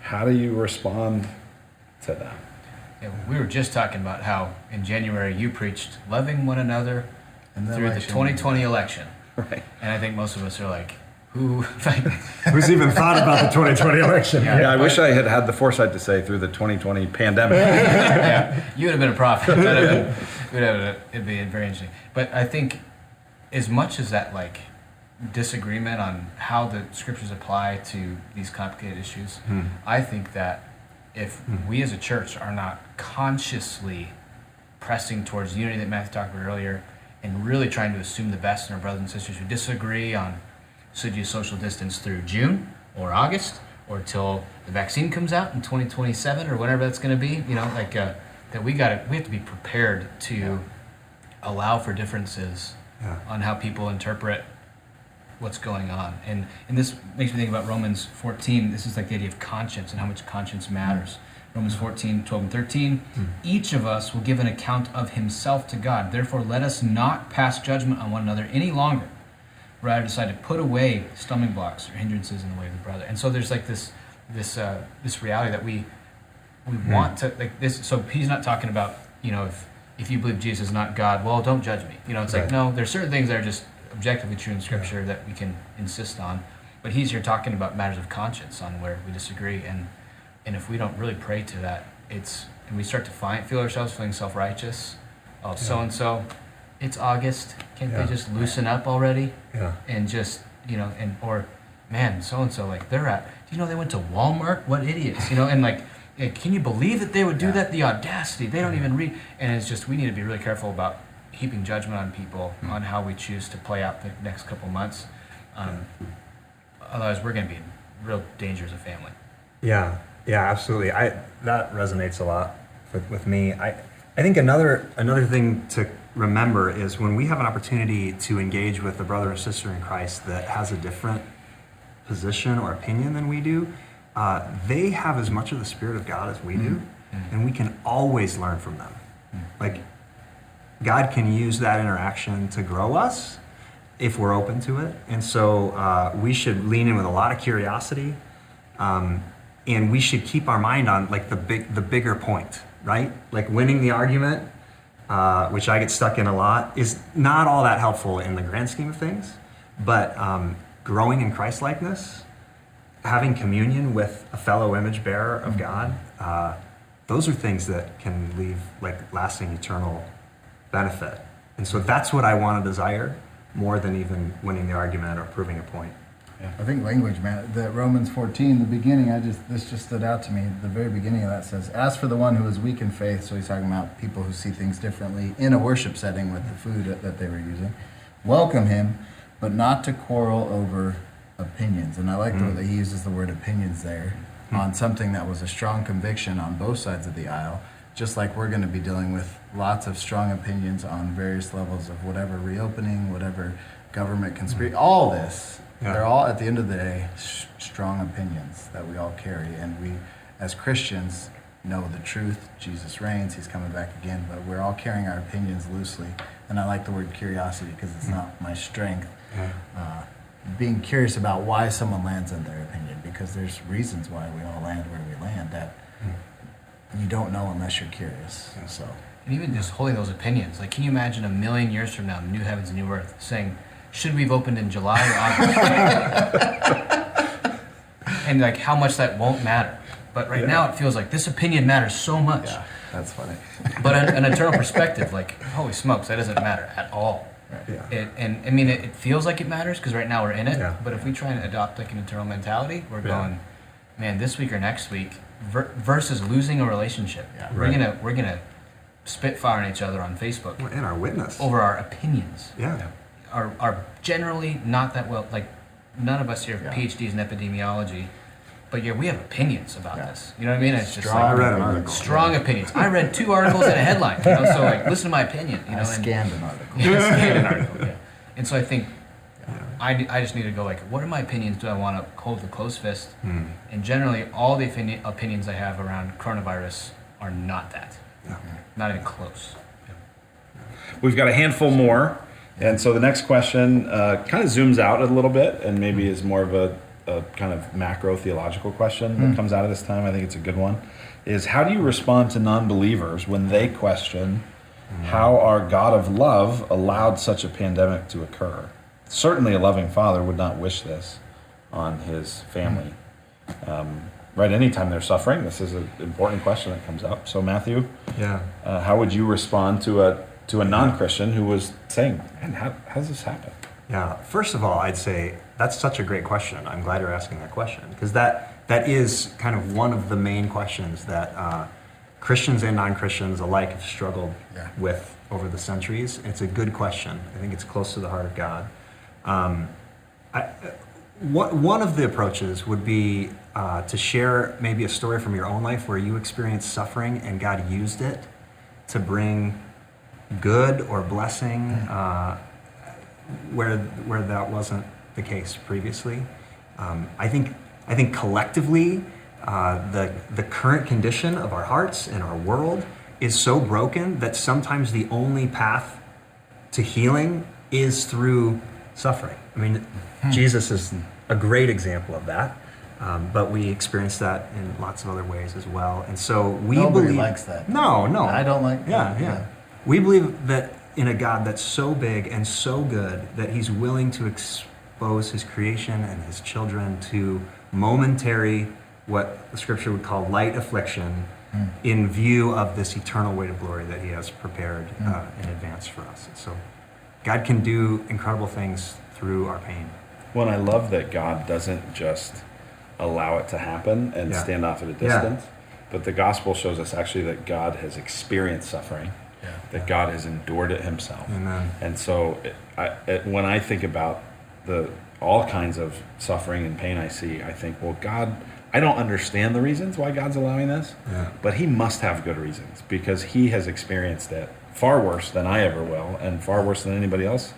how do you respond to that? Yeah, we were just talking about how in January you preached loving one another through the 2020 election. Right. And I think most of us are like, who? Like, Who's even thought about the 2020 election? Yeah, I wish I had had the foresight to say through the 2020 pandemic. you would have been a prophet. It'd be very interesting. But I think as much as that, like, disagreement on how the scriptures apply to these complicated issues, I think that if we as a church are not consciously pressing towards unity that Matthew talked about earlier, and really trying to assume the best in our brothers and sisters who disagree on should you social distance through June or August or till the vaccine comes out in 2027 or whatever that's going to be, that we have to be prepared to allow for differences on how people interpret what's going on. And this makes me think about Romans 14. This is like the idea of conscience and how much conscience matters. Romans 14, 12, and 13. Each of us will give an account of himself to God. Therefore, let us not pass judgment on one another any longer. Rather, decide to put away stumbling blocks or hindrances in the way of the brother. And so there's like this reality that we want to, like this. So he's not talking about, if you believe Jesus is not God, well, don't judge me. It's like, no, there's certain things that are just objectively true in Scripture that we can insist on. But he's here talking about matters of conscience on where we disagree. And if we don't really pray to that, and we start to feel ourselves feeling self-righteous. Oh, so-and-so, it's August. Can't they just loosen up already? Yeah. And just, or, man, so-and-so, like, they're at, do you know they went to Walmart? What idiots, and like, can you believe that they would do that? The audacity, they don't even read. And it's just, we need to be really careful about heaping judgment on people on how we choose to play out the next couple months. Otherwise, we're going to be in real danger as a family. Yeah, absolutely. That resonates a lot with me. I think another thing to remember is when we have an opportunity to engage with a brother or sister in Christ that has a different position or opinion than we do, they have as much of the Spirit of God as we do, and we can always learn from them. Like, God can use that interaction to grow us if we're open to it. And so we should lean in with a lot of curiosity, and we should keep our mind on like the bigger point, right? Like winning the argument, which I get stuck in a lot, is not all that helpful in the grand scheme of things. But growing in Christ-likeness, having communion with a fellow image bearer of God, those are things that can leave like lasting eternal benefit. And so that's what I want to desire more than even winning the argument or proving a point. Yeah. I think language, man, the Romans 14, the beginning, this just stood out to me. The very beginning of that says, as for the one who is weak in faith, so he's talking about people who see things differently in a worship setting with the food that they were using, welcome him, but not to quarrel over opinions. And I like the way that he uses the word opinions there on something that was a strong conviction on both sides of the aisle, just like we're going to be dealing with lots of strong opinions on various levels of whatever reopening, whatever government conspiracy, all this. Yeah. They're all, at the end of the day, strong opinions that we all carry. And we, as Christians, know the truth. Jesus reigns. He's coming back again. But we're all carrying our opinions loosely. And I like the word curiosity because it's not my strength. Being curious about why someone lands in their opinion, because there's reasons why we all land where we land that you don't know unless you're curious. So, And even just holding those opinions, like, can you imagine a million years from now, new heavens, new earth, saying, should we have opened in July or August? And like how much that won't matter. But right now it feels like this opinion matters so much. yeah, that's funny. But an eternal perspective, like, holy smokes, that doesn't matter at all. Yeah. And I mean, it feels like it matters because right now we're in it. Yeah. But if we try and adopt like an eternal mentality, we're going, man, this week or next week versus losing a relationship. Yeah. We're gonna spitfire on each other on Facebook And our witness. over our opinions. Yeah. Are generally not that well. Like none of us here have Yeah. PhDs in epidemiology, but yeah, we have opinions about this. You know what I mean? It's just Strong I like read an article. strong opinions. I read 2 articles and a headline. You know, so like listen to my opinion. You know, I scanned an article. scanned an article. Yeah. And so I think I just need to go like, what are my opinions? Do I want to hold the close fist? And generally, all the opinions I have around coronavirus are not that. Not even close. We've got a handful more. And so the next question kind of zooms out a little bit and maybe is more of a kind of macro theological question that comes out of this time. I think it's a good one. Is how do you respond to non-believers when they question how our God of love allowed such a pandemic to occur? Certainly a loving father would not wish this on his family. Right, anytime they're suffering, this is an important question that comes up. So Matthew, how would you respond to a non-Christian who was saying, man, how does this happen? Yeah. First of all, I'd say that's such a great question. I'm glad you're asking that question because that is kind of one of the main questions that Christians and non-Christians alike have struggled with over the centuries. It's a good question. I think it's close to the heart of God. One of the approaches would be to share maybe a story from your own life where you experienced suffering and God used it to bring good or blessing where that wasn't the case previously. I think collectively the current condition of our hearts and our world is so broken that sometimes the only path to healing is through suffering. I mean, Jesus is a great example of that. But we experience that in lots of other ways as well. And so we Nobody believe... likes that. No. I don't like Yeah, that. yeah. We believe that in a God that's so big and so good that he's willing to expose his creation and his children to momentary, what the scripture would call light affliction, in view of this eternal weight of glory that he has prepared in advance for us. And so God can do incredible things through our pain. Well, and I love that God doesn't just allow it to happen and stand off at a distance, but the gospel shows us actually that God has experienced suffering, that God has endured it himself. Amen. And so when I think about all kinds of suffering and pain I see, I think, well, God, I don't understand the reasons why God's allowing this, but he must have good reasons because he has experienced it far worse than I ever will and far worse than anybody else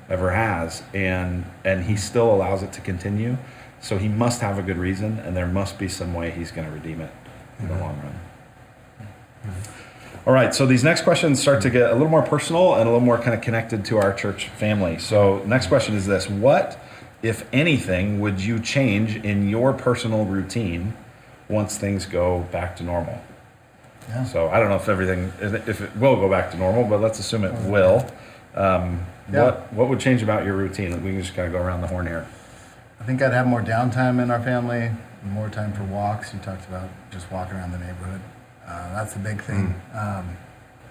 ever has, and he still allows it to continue. So he must have a good reason, and there must be some way he's going to redeem it in the long run. All right, so these next questions start to get a little more personal and a little more kind of connected to our church family. So next question is this: what, if anything, would you change in your personal routine once things go back to normal? Yeah. So I don't know if it will go back to normal, but let's assume it will. What would change about your routine? We can just kind of go around the horn here. I think I'd have more downtime in our family, more time for walks. You talked about just walking around the neighborhood. That's the big thing.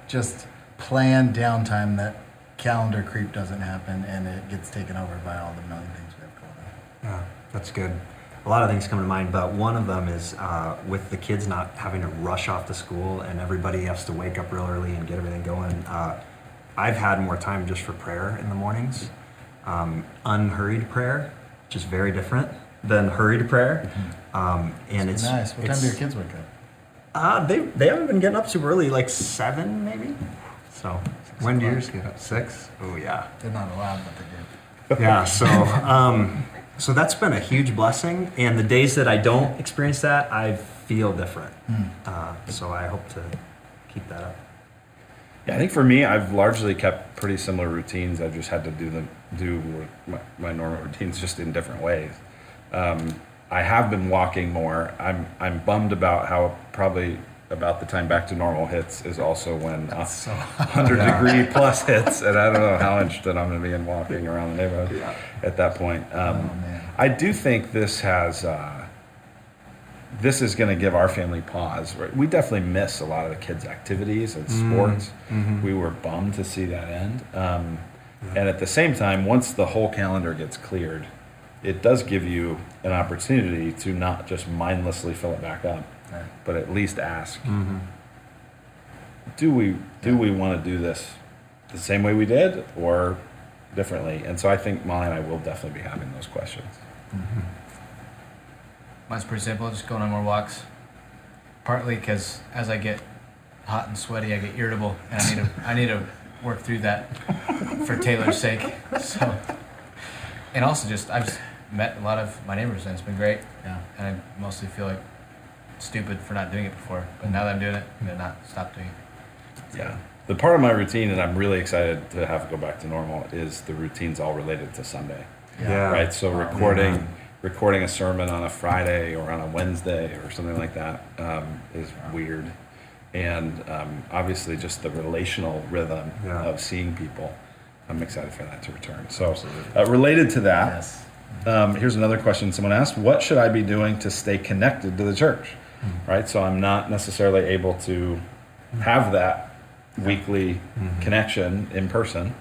Just plan downtime that calendar creep doesn't happen and it gets taken over by all the million things we have going on. Yeah, that's good. A lot of things come to mind, but one of them is with the kids not having to rush off to school and everybody has to wake up real early and get everything going. I've had more time just for prayer in the mornings, unhurried prayer. which is very different than hurried prayer. And it's Nice. What time do your kids wake up? They haven't been getting up super early, like 7 maybe. So when do yours get up? 6? Oh yeah. They're not allowed, but they do. Yeah. So that's been a huge blessing. And the days that I don't experience that, I feel different. So I hope to keep that up. Yeah, I think for me, I've largely kept pretty similar routines. I've just had to do my normal routines just in different ways. I have been walking more. I'm bummed about how probably about the time back to normal hits is also when 100-degree plus hits, and I don't know how interested I'm going to be in walking around the neighborhood at that point. I do think this has. This is going to give our family pause. Right? We definitely miss a lot of the kids' activities and sports. We were bummed to see that end. And at the same time, once the whole calendar gets cleared, it does give you an opportunity to not just mindlessly fill it back up, but at least ask, do we want to do this the same way we did or differently? And so I think Molly and I will definitely be having those questions. Mine's pretty simple, just going on more walks. Partly because as I get hot and sweaty, I get irritable, and I need to work through that for Taylor's sake. So, and also I've just met a lot of my neighbors, and it's been great. Yeah. And I mostly feel like stupid for not doing it before, but now that I'm doing it, I'm gonna not stop doing it. Yeah. The part of my routine that I'm really excited to have go back to normal is the routines all related to Sunday. Yeah. Right. So recording a sermon on a Friday or on a Wednesday or something like that is weird. And obviously just the relational rhythm of seeing people, I'm excited for that to return. So related to that, here's another question someone asked: what should I be doing to stay connected to the church? Right. So I'm not necessarily able to have that weekly connection in person.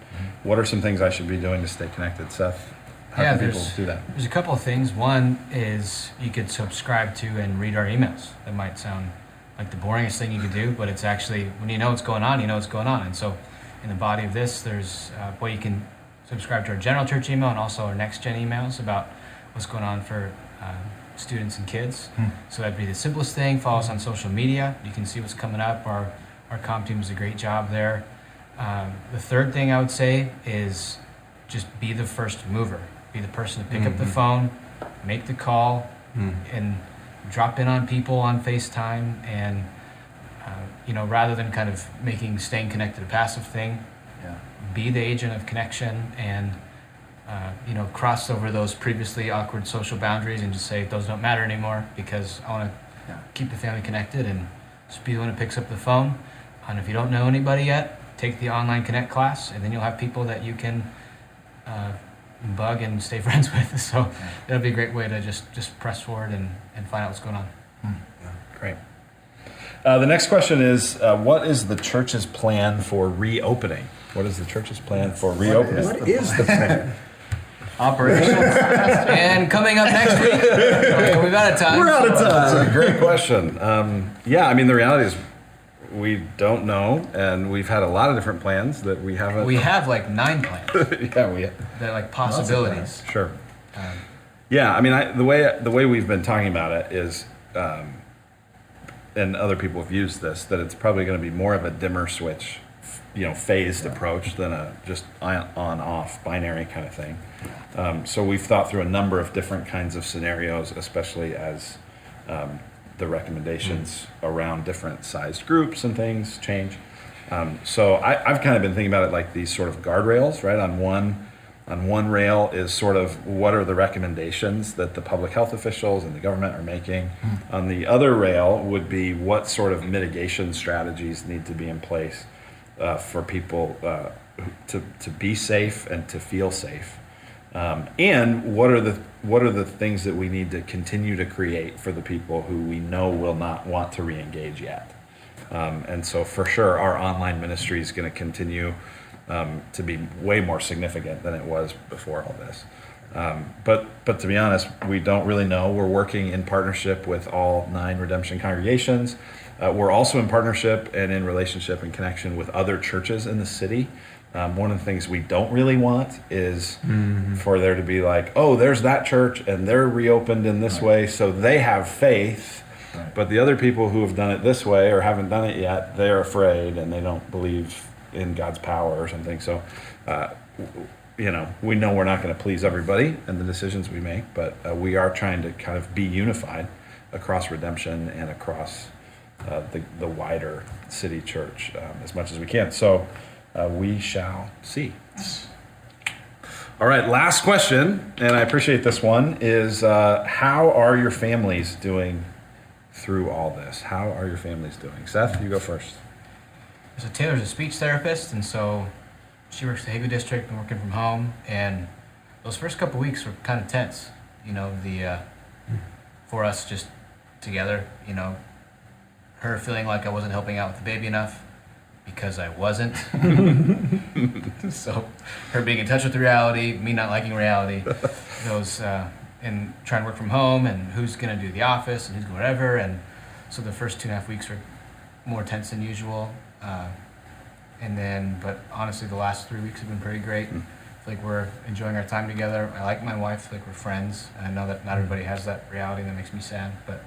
What are some things I should be doing to stay connected, Seth? How can people do that? There's a couple of things. One is you could subscribe to and read our emails. That might sound like the boringest thing you could do, but it's actually, when you know what's going on, you know what's going on. And so in the body of this, there's you can subscribe to our general church email and also our next gen emails about what's going on for students and kids. So that'd be the simplest thing. Follow us on social media. You can see what's coming up. Our comm team does a great job there. The third thing I would say is just be the first mover. Be the person to pick up the phone, make the call, and drop in on people on FaceTime. And, rather than kind of making staying connected a passive thing, be the agent of connection and, cross over those previously awkward social boundaries and just say those don't matter anymore because I want to keep the family connected, and just be the one who picks up the phone. And if you don't know anybody yet, take the online Connect class, and then you'll have people that you can bug and stay friends with. So that'll be a great way to just press forward and find out what's going on. Great. The next question is, what is the church's plan for reopening? What is the church's plan for reopening? What is the plan? Operations. And coming up next week, we've out of time. We're out of time. That's a great question. The reality is we don't know, and we've had a lot of different plans that we haven't. We have like 9 plans. They're like possibilities. Sure. The way we've been talking about it is, and other people have used this, that it's probably going to be more of a dimmer switch, phased approach than a just on-off binary kind of thing. So we've thought through a number of different kinds of scenarios, especially as the recommendations around different sized groups and things change. So I've kind of been thinking about it like these sort of guardrails, right? On one rail is sort of what are the recommendations that the public health officials and the government are making. On the other rail would be what sort of mitigation strategies need to be in place for people to be safe and to feel safe. And what are the things that we need to continue to create for the people who we know will not want to re-engage yet. And so for sure, our online ministry is going to continue to be way more significant than it was before all this. But to be honest, we don't really know. We're working in partnership with all 9 redemption congregations. We're also in partnership and in relationship and connection with other churches in the city. One of the things we don't really want is for there to be like, oh, there's that church and they're reopened in this way, so they have faith. Right. But the other people who have done it this way or haven't done it yet, they're afraid and they don't believe in God's power or something. So, we know we're not going to please everybody in the decisions we make, but we are trying to kind of be unified across redemption and across the wider city church as much as we can. So we shall see. All right, last question, and I appreciate this one, is how are your families doing through all this? How are your families doing? Seth, you go first. So Taylor's a speech therapist, and so she works at the Hague District and working from home, and those first couple weeks were kind of tense, for us just together, her feeling like I wasn't helping out with the baby enough because I wasn't. So her being in touch with the reality, me not liking reality, those and trying to work from home and who's going to do the office and who's going whatever. And so the first 2.5 weeks were more tense than usual. But honestly, the last 3 weeks have been pretty great. I feel like we're enjoying our time together. I like my wife, I feel like we're friends. And I know that not everybody has that reality, and that makes me sad. But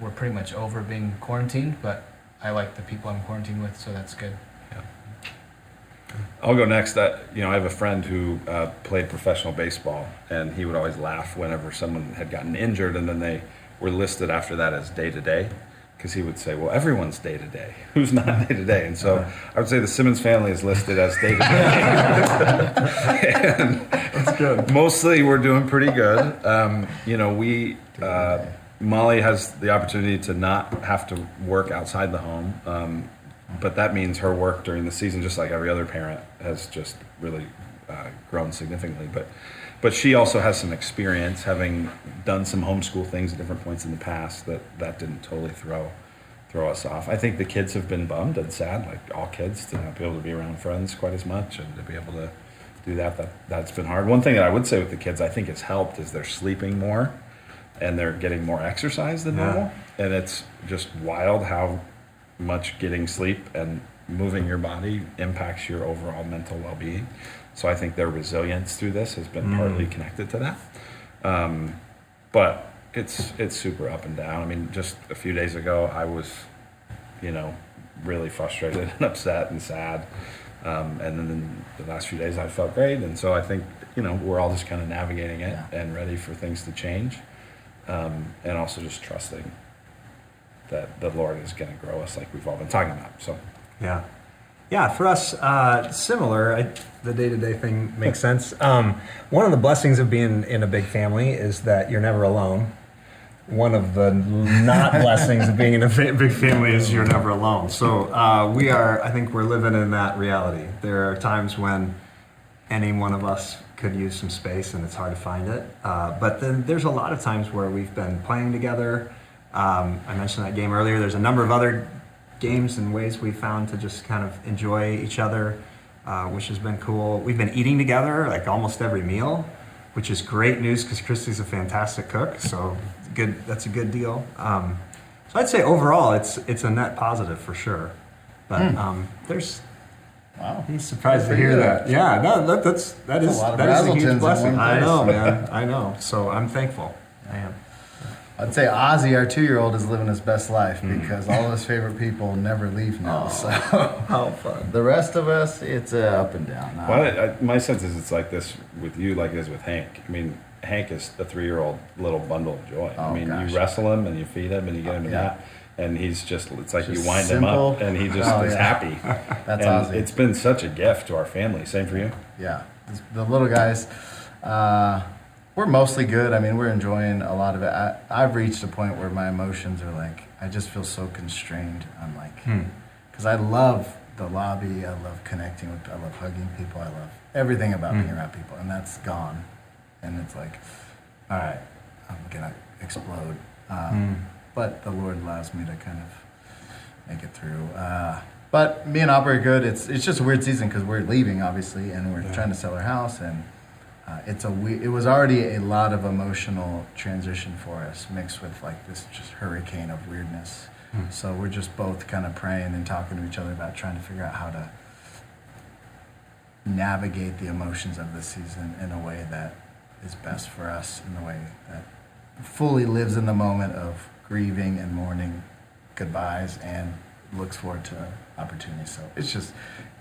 we're pretty much over being quarantined, but I like the people I'm quarantined with, so that's good. Yeah. I'll go next. I have a friend who played professional baseball, and he would always laugh whenever someone had gotten injured, and then they were listed after that as day-to-day. Because he would say, well, everyone's day-to-day. Who's not day-to-day? And so I would say the Simmons family is listed as day-to-day. And that's good. Mostly we're doing pretty good. Molly has the opportunity to not have to work outside the home. But that means her work during the season, just like every other parent, has just really grown significantly. But she also has some experience, having done some homeschool things at different points in the past, that didn't totally throw us off. I think the kids have been bummed and sad, like all kids, to not be able to be around friends quite as much and to be able to do that's been hard. One thing that I would say with the kids I think has helped is they're sleeping more and they're getting more exercise than normal. And it's just wild how much getting sleep and moving your body impacts your overall mental well-being. So I think their resilience through this has been partly connected to that. But it's super up and down. I mean, just a few days ago, I was, really frustrated and upset and sad. And then in the last few days, I felt great. And so I think, we're all just kind of navigating it and ready for things to change. And also just trusting that the Lord is going to grow us like we've all been talking about. So, Yeah, for us, similar. The day-to-day thing makes sense. One of the blessings of being in a big family is that you're never alone. One of the not blessings of being in a big family is you're never alone. So I think we're living in that reality. There are times when any one of us could use some space and it's hard to find it. But then there's a lot of times where we've been playing together. I mentioned that game earlier. There's a number of other games and ways we've found to just kind of enjoy each other, which has been cool. We've been eating together like almost every meal, which is great news because Christy's a fantastic cook, so good. That's a good deal. So I'd say overall it's a net positive for sure. But there's he's surprised to hear that. Yeah, no, that is a huge blessing. I know, man. I know. So I'm thankful. I am. I'd say Ozzy, our 2-year-old, is living his best life because all of his favorite people never leave now. So how fun. The rest of us, it's up and down. Well, my sense is it's like this with you, like it is with Hank. I mean, Hank is a 3-year-old little bundle of joy. You wrestle him and you feed him and you get him a nap, and he's just, it's like you wind him up and he just is happy. That's and Ozzy. It's been such a gift to our family. Same for you? Yeah. The little guys, we're mostly good. I mean, we're enjoying a lot of it. I've reached a point where my emotions are like, I just feel so constrained. I'm like, because I love the lobby. I love connecting with, I love hugging people. I love everything about being around people. And that's gone. And it's like, all right, I'm going to explode. But the Lord allows me to kind of make it through. But me and Aubrey are good. It's just a weird season because we're leaving, obviously, and we're trying to sell our house. And it was already a lot of emotional transition for us, mixed with like this just hurricane of weirdness. So we're just both kind of praying and talking to each other about trying to figure out how to navigate the emotions of this season in a way that is best for us, in a way that fully lives in the moment of grieving and mourning goodbyes and looks forward to opportunities. So it's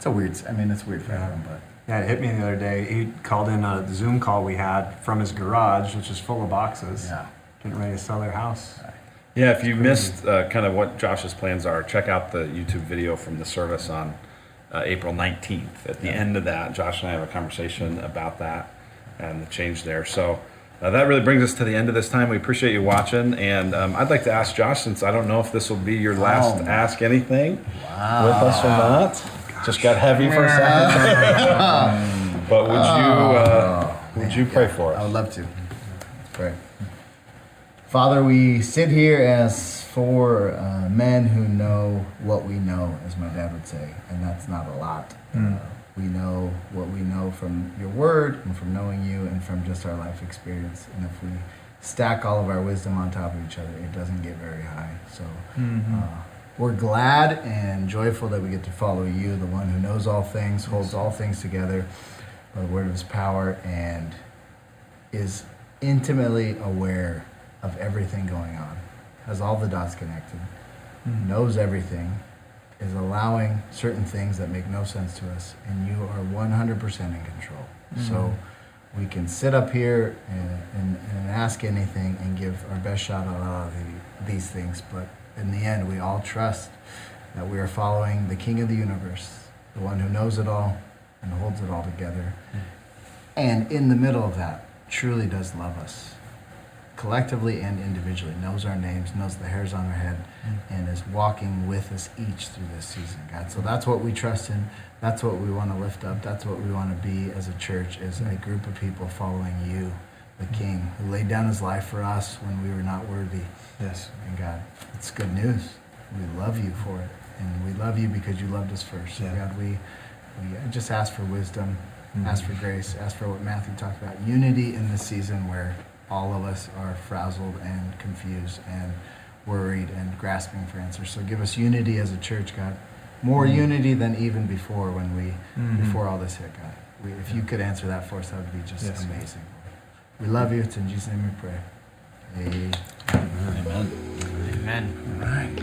weird for everyone, but. Yeah, it hit me the other day. He called in a Zoom call we had from his garage, which is full of boxes, getting ready to sell their house. Yeah, if you missed kind of what Josh's plans are, check out the YouTube video from the service on April 19th. At the end of that, Josh and I have a conversation about that and the change there. So that really brings us to the end of this time. We appreciate you watching. And I'd like to ask Josh, since I don't know if this will be your last Ask Anything with us or not. Just got heavy for a second. But would you pray for us? I would love to. Let's pray. Father, we sit here as four men who know what we know, as my dad would say, and that's not a lot. We know what we know from your word and from knowing you and from just our life experience. And if we stack all of our wisdom on top of each other, it doesn't get very high. So we're glad and joyful that we get to follow you, the one who knows all things, holds all things together by the word of his power, and is intimately aware of everything going on, has all the dots connected, knows everything, is allowing certain things that make no sense to us, and you are 100% in control. So we can sit up here and ask anything and give our best shot at all of these things, but in the end, we all trust that we are following the King of the universe, the one who knows it all and holds it all together. And in the middle of that, truly does love us, collectively and individually, knows our names, knows the hairs on our head, and is walking with us each through this season, God. So that's what we trust in. That's what we want to lift up. That's what we want to be as a church, as a group of people following you, the King, who laid down his life for us when we were not worthy. Yes. And God, it's good news. We love you for it. And we love you because you loved us first. So God, we just ask for wisdom, ask for grace, ask for what Matthew talked about, unity in this season where all of us are frazzled and confused and worried and grasping for answers. So give us unity as a church, God. More unity than even before before all this hit, God. If you could answer that for us, that would be just amazing. We love you. It's in Jesus' name we pray. Amen. Amen. All right.